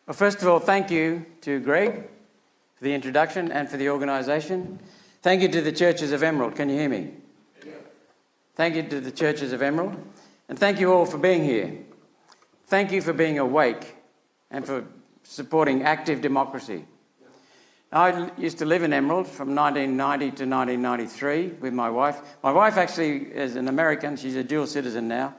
Well, first of all, thank you to Greg for the introduction and for the organisation. Thank you to the Churches of Emerald. Can you hear me? Yeah. Thank you to the Churches of Emerald. And thank you all for being here. Thank you for being awake and for supporting active democracy. I used to live in Emerald from 1990 to 1993 with my wife. My wife actually is an American. She's a dual citizen now.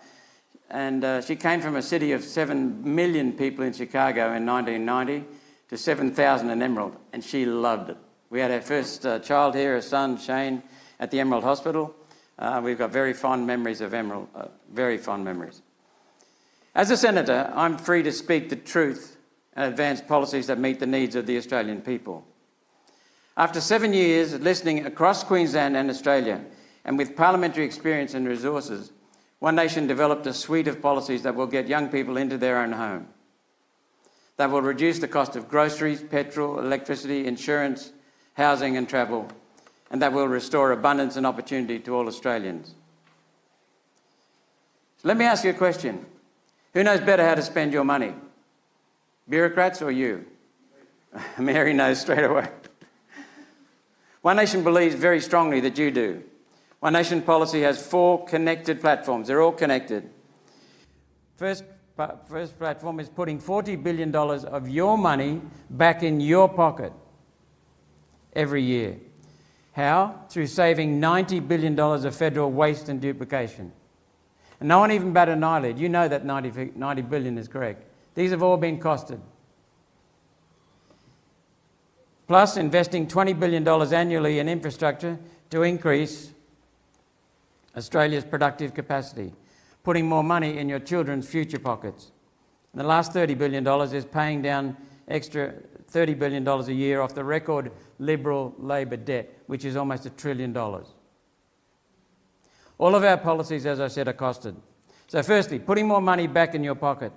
And she came from a city of 7 million people in Chicago in 1990 to 7,000 in Emerald, and she loved it. We had our first child here, a son, Shane, at the Emerald Hospital. We've got very fond memories of Emerald, very fond memories. As a senator, I'm free to speak the truth and advance policies that meet the needs of the Australian people. After 7 years listening across Queensland and Australia, and with parliamentary experience and resources, One Nation developed a suite of policies that will get young people into their own home, that will reduce the cost of groceries, petrol, electricity, insurance, housing and travel, and that will restore abundance and opportunity to all Australians. So let me ask you a question. Who knows better how to spend your money? Bureaucrats or you? Mary knows straight away. One Nation believes very strongly that you do. One Nation policy has 4 connected platforms. They're all connected. First platform is putting $40 billion of your money back in your pocket every year. How? Through saving $90 billion of federal waste and duplication. And no one even batted an eyelid. You know that 90 billion is correct. These have all been costed. Plus investing $20 billion annually in infrastructure to increase Australia's productive capacity, putting more money in your children's future pockets. And the last $30 billion is paying down extra $30 billion a year off the record Liberal Labor debt, which is almost $1 trillion. All of our policies, as I said, are costed. So firstly, putting more money back in your pocket.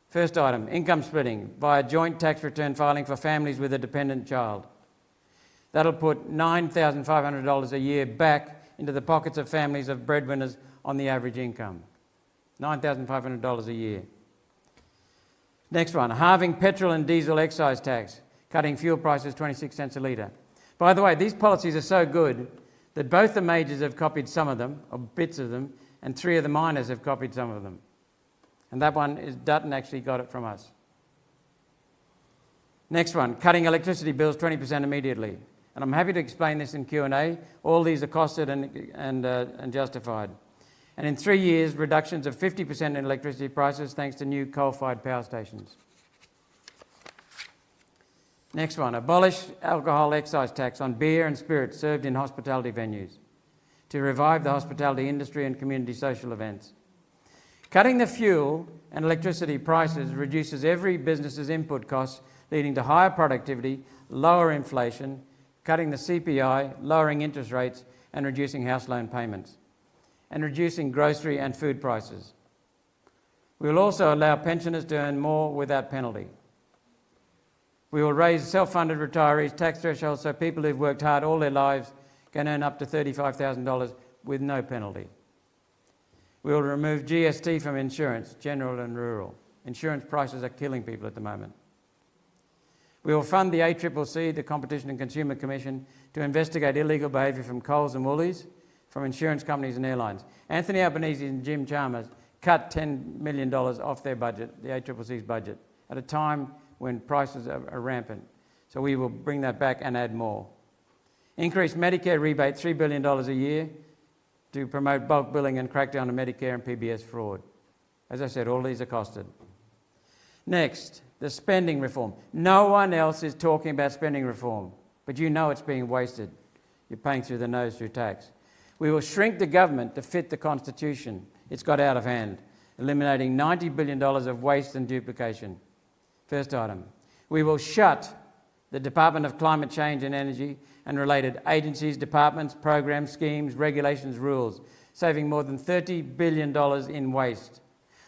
First item, income splitting via joint tax return filing for families with a dependent child. That'll put $9,500 a year back into the pockets of families of breadwinners on the average income. $9,500 a year. Next one, halving petrol and diesel excise tax, cutting fuel prices 26 cents a litre. By the way, these policies are so good that both the majors have copied some of them, or bits of them, and 3 of the minors have copied some of them. And that one is Dutton actually got it from us. Next one, cutting electricity bills 20% immediately. And I'm happy to explain this in Q&A. All these are costed and justified. And in 3 years, reductions of 50% in electricity prices thanks to new coal-fired power stations. Next one, abolish alcohol excise tax on beer and spirits served in hospitality venues to revive the hospitality industry and community social events. Cutting the fuel and electricity prices reduces every business's input costs, leading to higher productivity, lower inflation, cutting the CPI, lowering interest rates and reducing house loan payments, and reducing grocery and food prices. We will also allow pensioners to earn more without penalty. We will raise self-funded retirees' tax thresholds so people who've worked hard all their lives can earn up to $35,000 with no penalty. We will remove GST from insurance, general and rural. Insurance prices are killing people at the moment. We will fund the ACCC, the Competition and Consumer Commission, to investigate illegal behaviour from Coles and Woolies, from insurance companies and airlines. Anthony Albanese and Jim Chalmers cut $10 million off their budget, the ACCC's budget, at a time when prices are rampant. So we will bring that back and add more. Increase Medicare rebate $3 billion a year to promote bulk billing and crack down on Medicare and PBS fraud. As I said, all these are costed. Next, the spending reform. No one else is talking about spending reform, but you know it's being wasted. You're paying through the nose through tax. We will shrink the government to fit the Constitution. It's got out of hand, eliminating $90 billion of waste and duplication. First item. We will shut the Department of Climate Change and Energy and related agencies, departments, programs, schemes, regulations, rules, saving more than $30 billion in waste.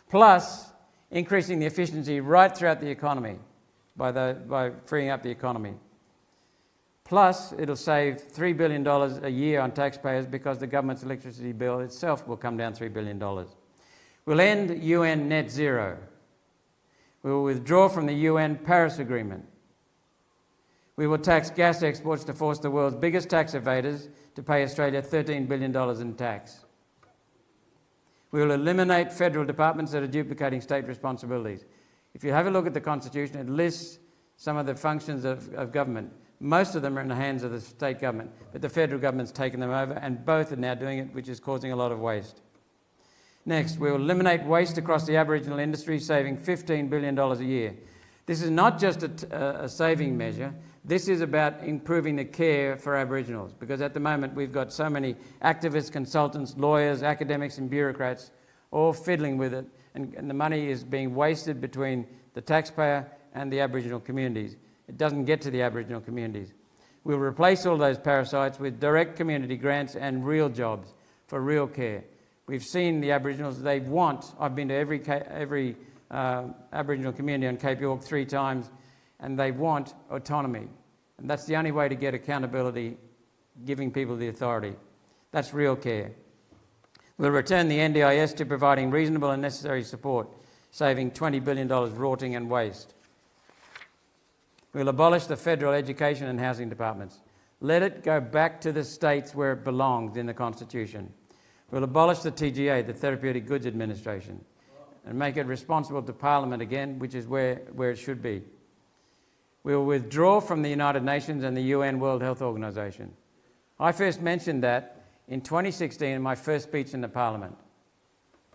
Plus, increasing the efficiency right throughout the economy by freeing up the economy. Plus, it'll save $3 billion a year on taxpayers because the government's electricity bill itself will come down $3 billion. We'll end UN net zero. We will withdraw from the UN Paris Agreement. We will tax gas exports to force the world's biggest tax evaders to pay Australia $13 billion in tax. We will eliminate federal departments that are duplicating state responsibilities. If you have a look at the Constitution, it lists some of the functions of government. Most of them are in the hands of the state government, but the federal government's taken them over, and both are now doing it, which is causing a lot of waste. Next, we will eliminate waste across the Aboriginal industry, saving $15 billion a year. This is not just a saving measure. This is about improving the care for Aboriginals, because at the moment we've got so many activists, consultants, lawyers, academics and bureaucrats all fiddling with it, and the money is being wasted between the taxpayer and the Aboriginal communities. It doesn't get to the Aboriginal communities. We'll replace all those parasites with direct community grants and real jobs for real care. We've seen the Aboriginals, they want, I've been to every Aboriginal community on Cape York 3 times, and they want autonomy. And that's the only way to get accountability, giving people the authority. That's real care. We'll return the NDIS to providing reasonable and necessary support, saving $20 billion rotting and waste. We'll abolish the federal education and housing departments. Let it go back to the states where it belongs in the Constitution. We'll abolish the TGA, the Therapeutic Goods Administration, and make it responsible to Parliament again, which is where it should be. We'll withdraw from the United Nations and the UN World Health Organization. I first mentioned that in 2016 in my first speech in the Parliament.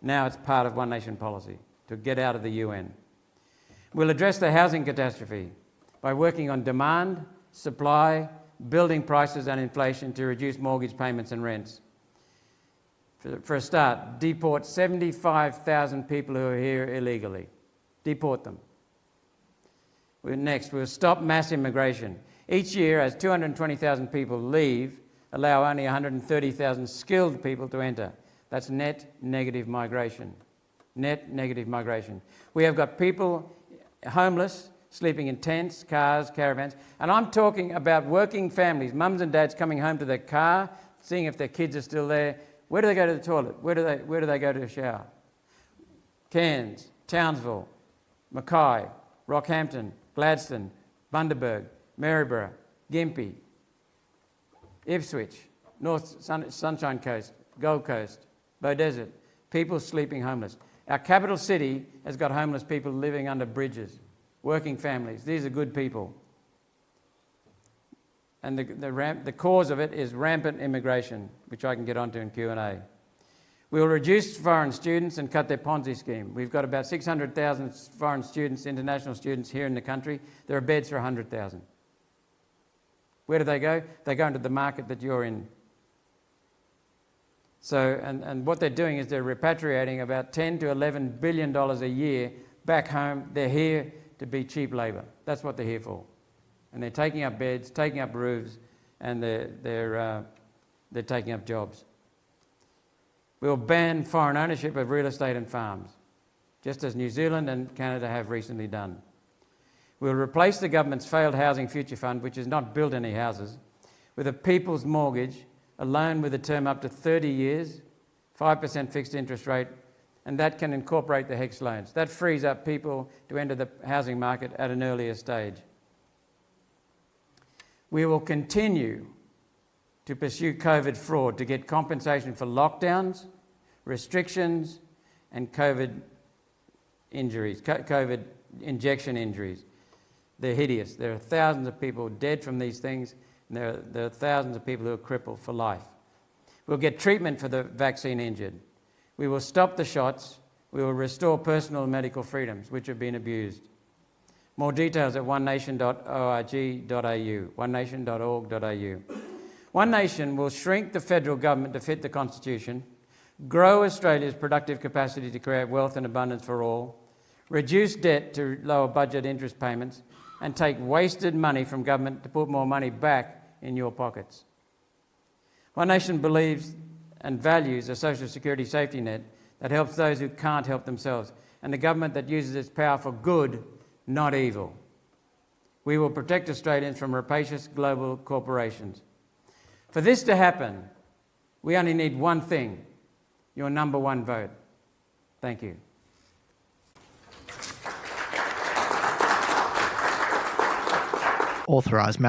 Now it's part of One Nation policy, to get out of the UN. We'll address the housing catastrophe by working on demand, supply, building prices and inflation to reduce mortgage payments and rents. For a start, deport 75,000 people who are here illegally. Deport them. Next, we'll stop mass immigration. Each year, as 220,000 people leave, allow only 130,000 skilled people to enter. That's net negative migration. Net negative migration. We have got people homeless, sleeping in tents, cars, caravans, and I'm talking about working families, mums and dads coming home to their car, seeing if their kids are still there. Where do they go to the toilet? Where do they go to a shower? Cairns, Townsville, Mackay, Rockhampton, Gladstone, Bundaberg, Maryborough, Gympie, Ipswich, North Sunshine Coast, Gold Coast, Beaudesert, people sleeping homeless. Our capital city has got homeless people living under bridges, working families. These are good people. And the cause of it is rampant immigration, which I can get onto in Q&A. We will reduce foreign students and cut their Ponzi scheme. We've got about 600,000 foreign students, international students here in the country. There are beds for 100,000. Where do they go? They go into the market that you're in. So, and what they're doing is they're repatriating about $10 to $11 billion a year back home. They're here to be cheap labour. That's what they're here for. And they're taking up beds, taking up roofs, and they're taking up jobs. We'll ban foreign ownership of real estate and farms, just as New Zealand and Canada have recently done. We'll replace the government's failed Housing Future Fund, which has not built any houses, with a people's mortgage, a loan with a term up to 30 years, 5% fixed interest rate, and that can incorporate the HECS loans. That frees up people to enter the housing market at an earlier stage. We will continue to pursue COVID fraud to get compensation for lockdowns, restrictions, and COVID injuries, COVID injection injuries. They're hideous. There are thousands of people dead from these things, and there are thousands of people who are crippled for life. We'll get treatment for the vaccine injured. We will stop the shots. We will restore personal and medical freedoms, which have been abused. More details at onenation.org.au, onenation.org.au. One Nation will shrink the federal government to fit the Constitution, grow Australia's productive capacity to create wealth and abundance for all, reduce debt to lower budget interest payments, and take wasted money from government to put more money back in your pockets. One Nation believes and values a social security safety net that helps those who can't help themselves, and a government that uses its power for good, not evil. We will protect Australians from rapacious global corporations. For this to happen, we only need one thing: your number one vote. Thank you. authorise